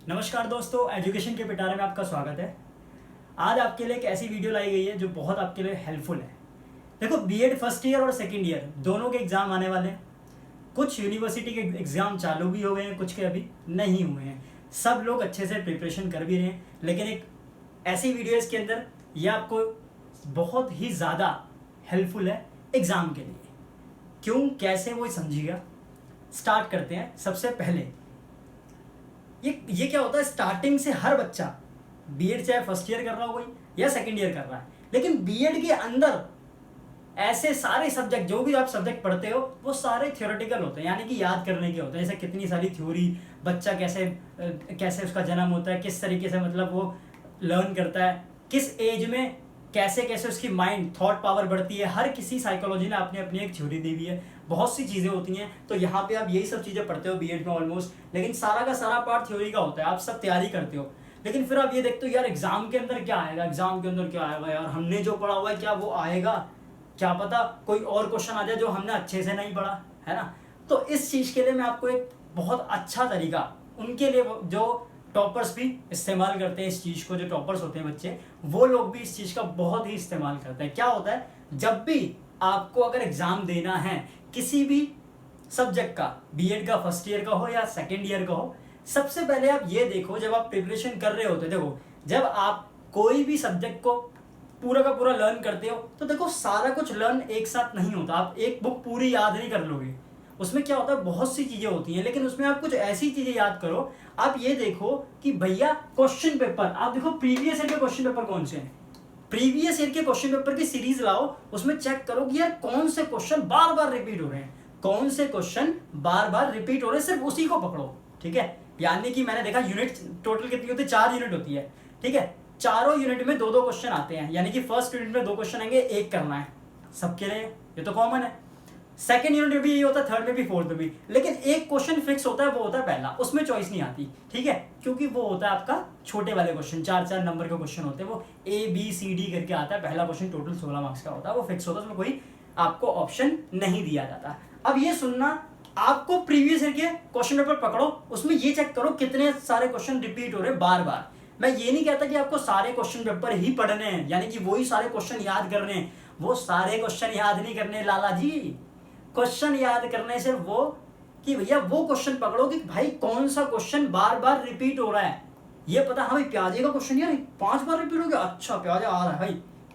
नमस्कार दोस्तों, एजुकेशन के पिटारे में आपका स्वागत है। आज आपके लिए एक ऐसी वीडियो लाई गई है जो बहुत आपके लिए हेल्पफुल है। देखो, बीएड फर्स्ट ईयर और सेकंड ईयर दोनों के एग्ज़ाम आने वाले हैं। कुछ यूनिवर्सिटी के एग्ज़ाम चालू भी हो गए हैं, कुछ के अभी नहीं हुए हैं। सब लोग अच्छे से प्रिपरेशन कर भी रहे हैं, लेकिन एक ऐसी वीडियो इसके अंदर ये आपको बहुत ही ज़्यादा हेल्पफुल है एग्ज़ाम के लिए। क्यों, कैसे, वो समझिएगा। स्टार्ट करते हैं। सबसे पहले ये क्या होता है, स्टार्टिंग से हर बच्चा बीएड चाहे फर्स्ट ईयर कर रहा हो कोई या सेकंड ईयर कर रहा है, लेकिन बीएड के अंदर ऐसे सारे सब्जेक्ट, जो भी आप सब्जेक्ट पढ़ते हो वो सारे थ्योरेटिकल होते हैं, यानी कि याद करने के होते हैं। जैसे कितनी सारी थ्योरी, बच्चा कैसे उसका जन्म होता है, किस तरीके से मतलब वो लर्न करता है, किस एज में कैसे कैसे उसकी माइंड थॉट पावर बढ़ती है। हर किसी साइकोलॉजी ने अपनी अपनी एक थ्योरी दी हुई है, बहुत सी चीज़ें होती हैं। तो यहाँ पे आप यही सब चीज़ें पढ़ते हो बीएड में ऑलमोस्ट, लेकिन सारा का सारा पार्ट थ्योरी का होता है। आप सब तैयारी करते हो, लेकिन फिर आप ये देखते हो यार एग्जाम के अंदर क्या आएगा, एग्जाम के अंदर क्या आएगा, यार हमने जो पढ़ा हुआ है क्या वो आएगा, क्या पता कोई और क्वेश्चन आ जाए जो हमने अच्छे से नहीं पढ़ा है ना। तो इस चीज़ के लिए मैं आपको एक बहुत अच्छा तरीका, उनके लिए जो टॉपर्स भी इस्तेमाल करते हैं इस चीज़ को, जो टॉपर्स होते हैं बच्चे, वो लोग भी इस चीज़ का बहुत ही इस्तेमाल करते हैं। क्या होता है, जब भी आपको अगर एग्ज़ाम देना है किसी भी सब्जेक्ट का, बीएड का फर्स्ट ईयर का हो या सेकेंड ईयर का हो, सबसे पहले आप ये देखो, जब आप प्रिपरेशन कर रहे होते, देखो जब आप कोई भी सब्जेक्ट को पूरा का पूरा लर्न करते हो तो देखो सारा कुछ लर्न एक साथ नहीं होता। आप एक बुक पूरी याद नहीं कर लोगे, उसमें क्या होता है बहुत सी चीज़ें होती हैं, लेकिन उसमें आप कुछ ऐसी चीज़ें याद करो। आप ये देखो कि भैया क्वेश्चन पेपर, आप देखो प्रीवियस ईयर के क्वेश्चन पेपर कौन से हैं, प्रीवियस ईयर के क्वेश्चन पेपर की सीरीज लाओ, उसमें चेक करो कि यार कौन से क्वेश्चन बार बार रिपीट हो रहे हैं, कौन से क्वेश्चन बार बार रिपीट हो रहे हैं, सिर्फ उसी को पकड़ो। ठीक है, यानी कि मैंने देखा यूनिट टोटल कितनी होती है, 4 यूनिट होती है। ठीक है, चारों यूनिट में 2-2 क्वेश्चन आते हैं, यानी कि फर्स्ट यूनिट में 2 क्वेश्चन आएंगे, एक करना है सबके लिए, ये तो कॉमन है। सेकंड यूनिट में भी यही होता है, थर्ड में भी, फोर्थ में भी, लेकिन एक क्वेश्चन फिक्स होता है, वो होता है पहला, उसमें चॉइस नहीं आती। ठीक है, क्योंकि वो होता है आपका छोटे वाले क्वेश्चन, 4-4 नंबर के क्वेश्चन होते हैं, वो ABCD करके आता है। पहला क्वेश्चन टोटल 16 मार्क्स का होता है, वो फिक्स होता है, उसमें कोई आपको ऑप्शन नहीं दिया जाता। अब ये सुनना, आपको प्रीवियस ईयर के क्वेश्चन पेपर पकड़ो, उसमें ये चेक करो कितने सारे क्वेश्चन रिपीट हो रहे हैं बार बार। मैं ये नहीं कहता कि आपको सारे क्वेश्चन पेपर ही पढ़ने हैं, यानी कि वही सारे क्वेश्चन याद करने हैं, वो सारे क्वेश्चन याद नहीं करने लाला जी। क्वेश्चन याद करने से वो कि भैया वो क्वेश्चन पकड़ो कि भाई कौन सा क्वेश्चन बार बार रिपीट हो रहा है। ये पता, हाँ भाई प्याजे का क्वेश्चन यार 5 बार रिपीट हो गया, अच्छा प्याजा आ रहा है भाई,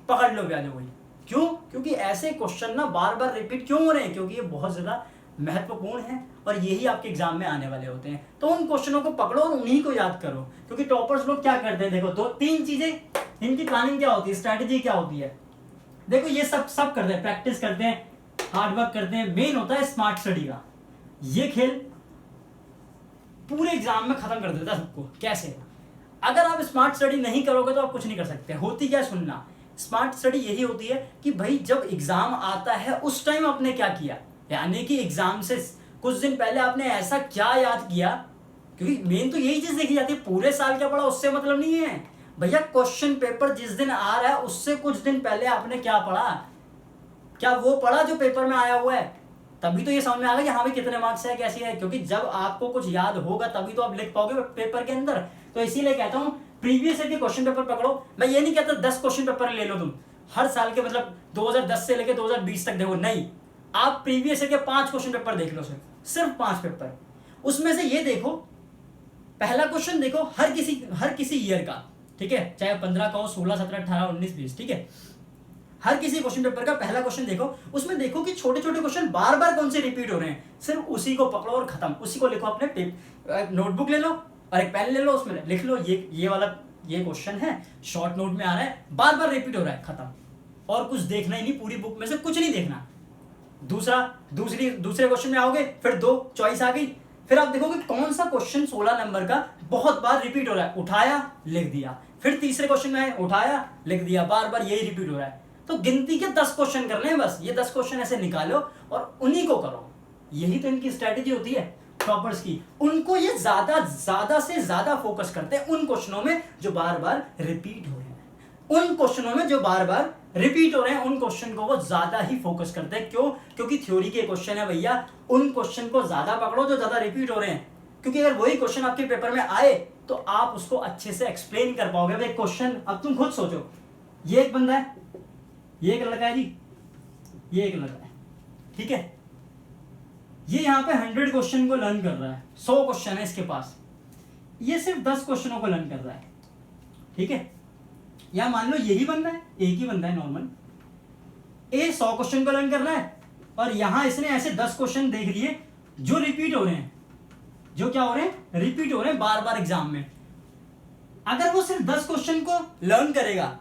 पकड़ लो प्याजे वही। क्यों? क्योंकि ऐसे क्वेश्चन ना बार बार रिपीट क्यों हो रहे हैं, क्योंकि ये बहुत ज्यादा महत्वपूर्ण है और यही आपके एग्जाम में आने वाले होते हैं। तो उन क्वेश्चनों को पकड़ो और उन्हीं को याद करो, क्योंकि टॉपर्स लोग क्या करते हैं, देखो 2-3 चीजें इनकी प्लानिंग क्या होती है, स्ट्रैटेजी क्या होती है। देखो ये सब करते हैं, प्रैक्टिस करते हैं, हार्ड वर्क करते हैं, मेन होता है स्मार्ट स्टडी का। ये खेल पूरे एग्जाम में खत्म कर देता है सबको। कैसे? अगर आप स्मार्ट स्टडी नहीं करोगे तो आप कुछ नहीं कर सकते। होती क्या, सुनना, स्मार्ट स्टडी यही होती है कि भाई जब एग्जाम आता है उस टाइम आपने क्या किया, यानी कि एग्जाम से कुछ दिन पहले आपने ऐसा क्या याद किया, क्योंकि मेन तो यही चीज देखी जाती है। पूरे साल क्या पढ़ा उससे मतलब नहीं है भैया, क्वेश्चन पेपर जिस दिन आ रहा है उससे कुछ दिन पहले आपने क्या पढ़ा, क्या वो पढ़ा जो पेपर में आया हुआ है, तभी तो ये समझ में आएगा कि हाँ भाई कितने मार्क्स है, कैसी है। क्योंकि जब आपको कुछ याद होगा तभी तो आप लिख पाओगे पेपर के अंदर। तो इसीलिए कहता हूँ प्रीवियस ईयर के क्वेश्चन पेपर पकड़ो। मैं ये नहीं कहता 10 क्वेश्चन पेपर ले लो तुम हर साल के, मतलब 2010 से लेकर 2020 तक देखो, नहीं, आप प्रीवियस ईयर के 5 क्वेश्चन पेपर देख लो, सिर्फ 5 पेपर। उसमें से ये देखो, पहला क्वेश्चन देखो हर किसी ईयर का, ठीक है, चाहे 15 का हो, 16, 17, 18, 19, 20, ठीक है, हर किसी क्वेश्चन पेपर का पहला क्वेश्चन देखो, उसमें देखो कि छोटे छोटे क्वेश्चन बार बार कौन से रिपीट हो रहे हैं, सिर्फ उसी को पकड़ो और खत्म, उसी को लिखो। अपने नोटबुक ले लो और एक पेन ले लो, उसमें लिख लो ये वाला ये क्वेश्चन है, शॉर्ट नोट में आ रहा है, बार बार रिपीट हो रहा है, खत्म। और कुछ देखना ही नहीं, पूरी बुक में से कुछ नहीं देखना। दूसरे क्वेश्चन में आओगे, फिर 2 चॉइस आ गई, फिर आप देखोगे कौन सा क्वेश्चन 16 नंबर का बहुत बार रिपीट हो रहा है, उठाया लिख दिया। फिर तीसरे क्वेश्चन में उठाया लिख दिया, बार बार यही रिपीट हो रहा है। तो गिनती के 10 क्वेश्चन करने हैं बस, ये 10 क्वेश्चन ऐसे निकालो और उन्हीं को करो। यही तो इनकी स्ट्रैटेजी होती है टॉपर्स की। उनको ये ज्यादा से ज्यादा फोकस करते हैं उन क्वेश्चनों में जो बार बार रिपीट हो रहे हैं, उन क्वेश्चनों में जो बार बार रिपीट हो रहे हैं, उन क्वेश्चन को वो ज्यादा ही फोकस करते हैं। क्यों? क्योंकि थ्योरी के क्वेश्चन है भैया, उन क्वेश्चन को ज्यादा पकड़ो जो ज्यादा रिपीट हो रहे हैं। क्योंकि अगर वही क्वेश्चन आपके पेपर में आए तो आप उसको अच्छे से एक्सप्लेन कर पाओगे। भाई क्वेश्चन अब तुम खुद सोचो, ये एक बंदा है, ये एक लड़का है जी, ये एक लड़का है, ठीक है, ये यहाँ पे 100 क्वेश्चन को लर्न कर रहा है, 100 क्वेश्चन है इसके पास, ये सिर्फ 10 क्वेश्चनों को लर्न कर रहा है, ठीक है। या मान लो यही बंदा है, एक ही बंदा है नॉर्मल, ए 100 क्वेश्चन को लर्न कर रहा है और यहां इसने ऐसे 10 क्वेश्चन देख लिए जो रिपीट हो रहे हैं, जो क्या हो रहे हैं, रिपीट हो रहे हैं बार बार एग्जाम में। अगर वो सिर्फ 10 क्वेश्चन को लर्न करेगा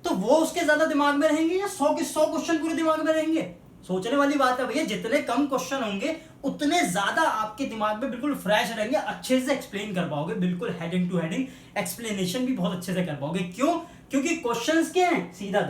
तो वो उसके ज्यादा दिमाग में रहेंगे या 100 के 100 क्वेश्चन पूरे दिमाग में रहेंगे? सोचने वाली बात है भैया, जितने कम क्वेश्चन होंगे उतने ज्यादा आपके दिमाग में बिल्कुल फ्रेश रहेंगे, अच्छे से एक्सप्लेन कर पाओगे, बिल्कुल हेडिंग टू हेडिंग एक्सप्लेनेशन भी बहुत अच्छे से कर पाओगे। क्यों? क्योंकि क्वेश्चंस क्या हैं, सीधा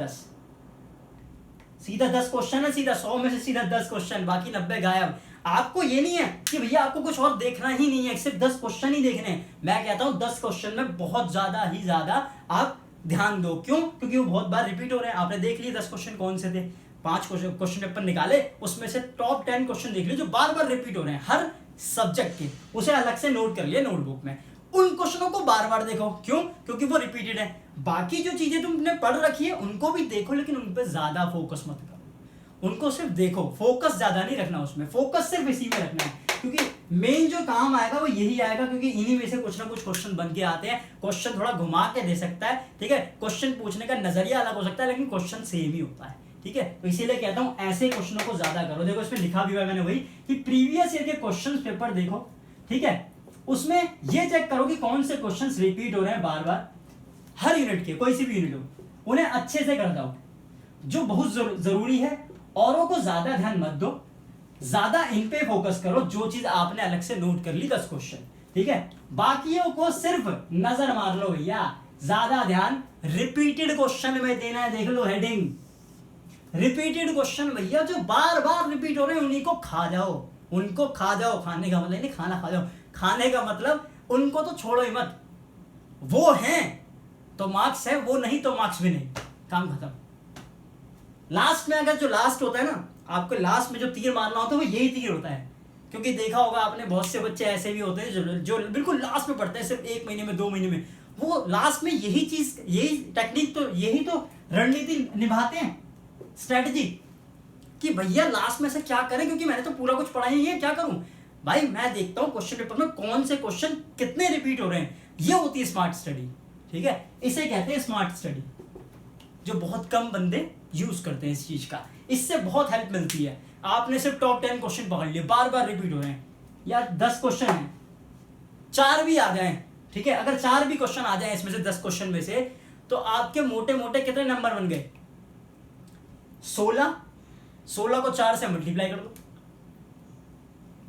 10 क्वेश्चन है, सीधा 100 में से सीधा 10 क्वेश्चन, बाकी 90 गायब। आपको ये नहीं है कि भैया आपको कुछ और देखना ही नहीं है, सिर्फ 10 क्वेश्चन ही देखने हैं। मैं कहता हूं 10 क्वेश्चन में बहुत ज्यादा आप ध्यान दो। क्यों? क्योंकि वो बहुत बार रिपीट हो रहे हैं। आपने देख लिए 10 क्वेश्चन कौन से थे, 5 क्वेश्चन पेपर निकाले, उसमें से टॉप 10 क्वेश्चन देख लिए जो बार बार रिपीट हो रहे हैं हर सब्जेक्ट के, उसे अलग से नोट कर लिया नोटबुक में। उन क्वेश्चनों को बार बार देखो। क्यों? क्योंकि वो रिपीटेड है। बाकी जो चीजें तुमने पढ़ रखी है उनको भी देखो, लेकिन उन पर ज्यादा फोकस मत करो, उनको सिर्फ देखो, फोकस ज्यादा नहीं रखना उसमें, फोकस सिर्फ इसी में रखना है। क्योंकि मेन जो काम आएगा वो यही आएगा, क्योंकि इन्हीं में से कुछ ना कुछ क्वेश्चन बन के आते हैं। क्वेश्चन थोड़ा घुमा के दे सकता है, ठीक है, क्वेश्चन पूछने का नजरिया अलग हो सकता है, लेकिन क्वेश्चन सेम ही होता है, ठीक है। तो इसीलिए कहता हूं ऐसे क्वेश्चनों को ज्यादा करो। देखो इसमें लिखा भी हुआ है मैंने वही कि प्रीवियस ईयर के क्वेश्चन पेपर देखो, ठीक है, उसमें ये चेक करो कि कौन से क्वेश्चन रिपीट हो रहे हैं बार बार हर यूनिट के, कोई सी भी यूनिट हो, उन्हें अच्छे से कर दो। जो बहुत जरूरी है औरों को ज्यादा ध्यान मत दो, ज्यादा इन पे फोकस करो, जो चीज आपने अलग से नोट कर ली 10 क्वेश्चन, ठीक है। बाकियों को सिर्फ नजर मार लो भैया, ज्यादा ध्यान रिपीटेड क्वेश्चन में देना है। देख लो हेडिंग, रिपीटेड क्वेश्चन भैया जो बार बार रिपीट हो रहे हैं उन्हीं को खा जाओ, उनको खा जाओ। खाने का मतलब नहीं खाना खा जाओ, खाने का मतलब उनको तो छोड़ो ही मत, वो हैं तो मार्क्स है, वो नहीं तो मार्क्स भी नहीं, काम खत्म। लास्ट में अगर जो लास्ट होता है ना, आपको लास्ट में जो तीर मारना होता है वो यही तीर होता है। क्योंकि देखा होगा आपने बहुत से बच्चे ऐसे भी होते हैं जो बिल्कुल लास्ट में पढ़ते हैं, सिर्फ 1 महीने में 2 महीने में, वो लास्ट में यही चीज, यही टेक्निक, तो यही तो रणनीति निभाते हैं, स्ट्रेटजी, कि भैया लास्ट में से क्या करें, क्योंकि मैंने तो पूरा कुछ पढ़ा ही है, क्या करूं भाई, मैं देखता हूं क्वेश्चन पेपर में कौन से क्वेश्चन कितने रिपीट हो रहे हैं। ये होती है स्मार्ट स्टडी, ठीक है, इसे कहते हैं स्मार्ट स्टडी, जो बहुत कम बंदे यूज करते हैं इस चीज का। इससे बहुत हेल्प मिलती है। आपने सिर्फ टॉप 10 क्वेश्चन पकड़ लिए, बार बार रिपीट हो रहे हैं, या 10 क्वेश्चन है, 4 भी आ जाए, ठीक है, अगर 4 भी क्वेश्चन आ जाए इसमें से 10 क्वेश्चन में से, तो आपके मोटे मोटे कितने नंबर बन गए, 16 को 4 से मल्टीप्लाई कर दो,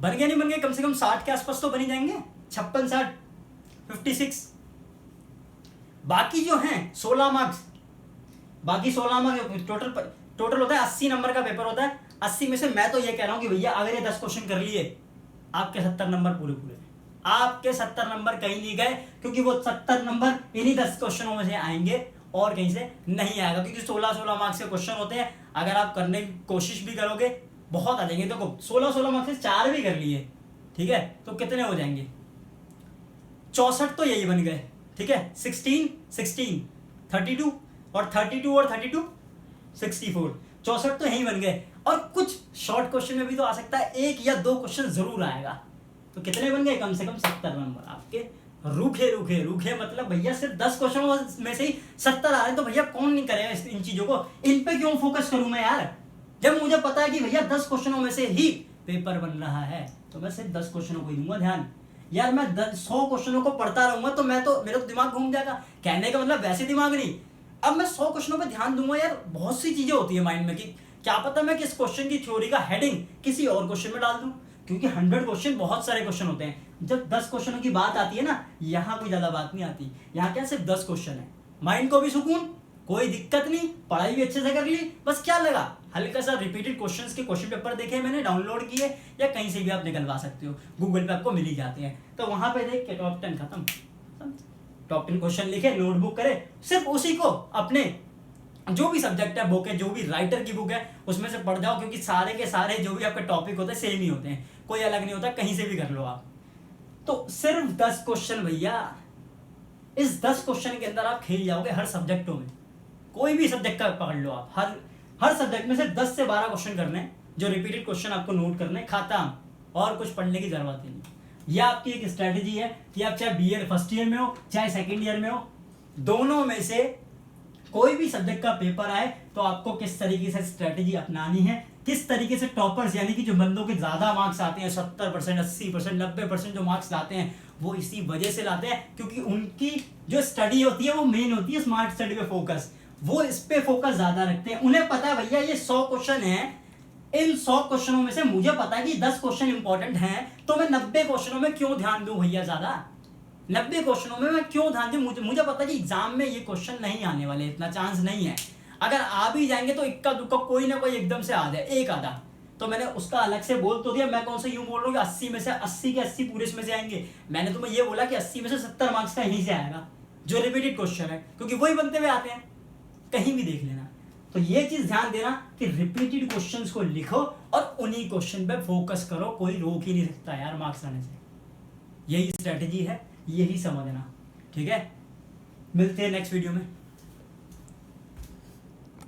बन गया नहीं बन गया, कम से कम 60 के आसपास तो बन ही जाएंगे, 56, 60, 56। बाकी जो हैं 16 मार्क्स, बाकी 16 मार्क्स टोटल होता है 80 नंबर का पेपर होता है। 80 में से मैं तो ये कह रहा हूं कि भैया अगर ये 10 क्वेश्चन कर लिए, आपके 70 नंबर पूरे, आपके 70 नंबर कहीं नहीं गए, क्योंकि वो 70 नंबर इन्हीं 10 क्वेश्चनों में से आएंगे और कहीं से नहीं आएगा, क्योंकि 16 मार्क्स के क्वेश्चन होते हैं। अगर आप करने की कोशिश भी करोगे बहुत आ जाएंगे। देखो 16 मार्क्स से 4 भी कर लिए, ठीक है, तो कितने हो जाएंगे, 64 तो यही बन गए, ठीक है, 16, 32 और 32 64, 64 तो यही बन गए। और कुछ शॉर्ट क्वेश्चन में भी तो आ सकता है 1 या 2 क्वेश्चन जरूर आएगा, तो कितने बन गए, कम से कम 70 नंबर आपके रूखे मतलब भैया सिर्फ 10 क्वेश्चनों में से ही 70 आ रहे हैं, तो भैया कौन नहीं करेगा इन चीजों को। इन पे क्यों फोकस करूं मैं यार, जब मुझे पता है कि भैया 10 क्वेश्चनों में से ही पेपर बन रहा है, तो मैं सिर्फ 10 क्वेश्चनों को ही दूंगा ध्यान। यार मैं 100 क्वेश्चनों को पढ़ता रहूंगा तो मेरा तो दिमाग घूम जाएगा। कहने का मतलब वैसे दिमाग नहीं, अब मैं 100 क्वेश्चनों पे ध्यान दूंगा। यार बहुत सी चीजें होती है माइंड में कि क्या पता मैं किस क्वेश्चन की थ्योरी का हेडिंग किसी और क्वेश्चन में डाल दूं, क्योंकि 100 क्वेश्चन बहुत सारे क्वेश्चन होते हैं। जब 10 क्वेश्चनों की बात आती है ना, यहाँ कोई ज्यादा बात नहीं आती, यहाँ क्या सिर्फ 10 क्वेश्चन है, माइंड को भी सुकून, कोई दिक्कत नहीं, पढ़ाई भी अच्छे से कर ली, बस क्या लगा हल्का सा रिपीटेड क्वेश्चंस के क्वेश्चन पेपर देखे मैंने, डाउनलोड किए, या कहीं से भी आप निकलवा सकते हो, गूगल पे आपको मिल ही जाते हैं, तो वहां पे देख के टॉप 10 खत्म, टॉप 10 क्वेश्चन लिखे, नोटबुक करे, सिर्फ उसी को अपने जो भी सब्जेक्ट है बुक है, जो भी राइटर की बुक है उसमें से पढ़ जाओ, क्योंकि सारे के सारे जो भी आपके टॉपिक होते हैं सेम ही होते हैं, कोई अलग नहीं होता, कहीं से भी कर लो आप। तो सिर्फ 10 क्वेश्चन भैया, इस 10 क्वेश्चन के अंदर आप खेल जाओगे हर सब्जेक्टों में। कोई भी सब्जेक्ट का पकड़ लो आप, हर सब्जेक्ट में से 10 से 12 क्वेश्चन करने हैं, जो रिपीटेड क्वेश्चन आपको नोट करने, खत्म, और कुछ पढ़ने की जरूरत ही नहीं। यह आपकी एक स्ट्रेटेजी है कि आप चाहे बीएड फर्स्ट ईयर में हो चाहे सेकेंड ईयर में हो, दोनों में से कोई भी सब्जेक्ट का पेपर आए तो आपको किस तरीके से स्ट्रेटेजी अपनानी है, किस तरीके से टॉपर्स यानी कि जो बंदों के ज्यादा मार्क्स आते हैं 70%, 80%, 90% जो मार्क्स लाते हैं, वो इसी वजह से लाते हैं क्योंकि उनकी जो स्टडी होती है वो मेन होती है स्मार्ट स्टडी पे फोकस, वो इस पे फोकस ज्यादा रखते हैं। उन्हें पता है भैया ये 100 क्वेश्चन है, इन 100 क्वेश्चनों में से मुझे पता है कि 10 क्वेश्चन इंपॉर्टेंट हैं, तो मैं 90 क्वेश्चनों में क्यों ध्यान दूं भैया, ज्यादा 90 क्वेश्चनों में मैं क्यों ध्यान दूं। मुझे पता है कि एग्जाम में ये क्वेश्चन नहीं आने वाले, इतना चांस नहीं है, अगर आ भी जाएंगे तो इक्का दुक्का कोई ना कोई एकदम से आ जाए, एक आधा, तो मैंने उसका अलग से बोल तो दिया। मैं कौन सा यूं बोल रहा हूँ कि 80 में से 80 के 80 पूरे इसमें से आएंगे, मैंने तुम्हें ये बोला कि 80 में से 70 मार्क्स का यहीं से आएगा जो रिपीटेड क्वेश्चन है, क्योंकि वही बनते हुए आते हैं, कहीं भी देख लेना। तो ये चीज ध्यान देना कि रिपीटेड क्वेश्चंस को लिखो और उन्हीं क्वेश्चन पे फोकस करो, कोई रोक ही नहीं सकता यार मार्क्स आने से। यही स्ट्रेटेजी है, यही समझना, ठीक है। मिलते हैं नेक्स्ट वीडियो में।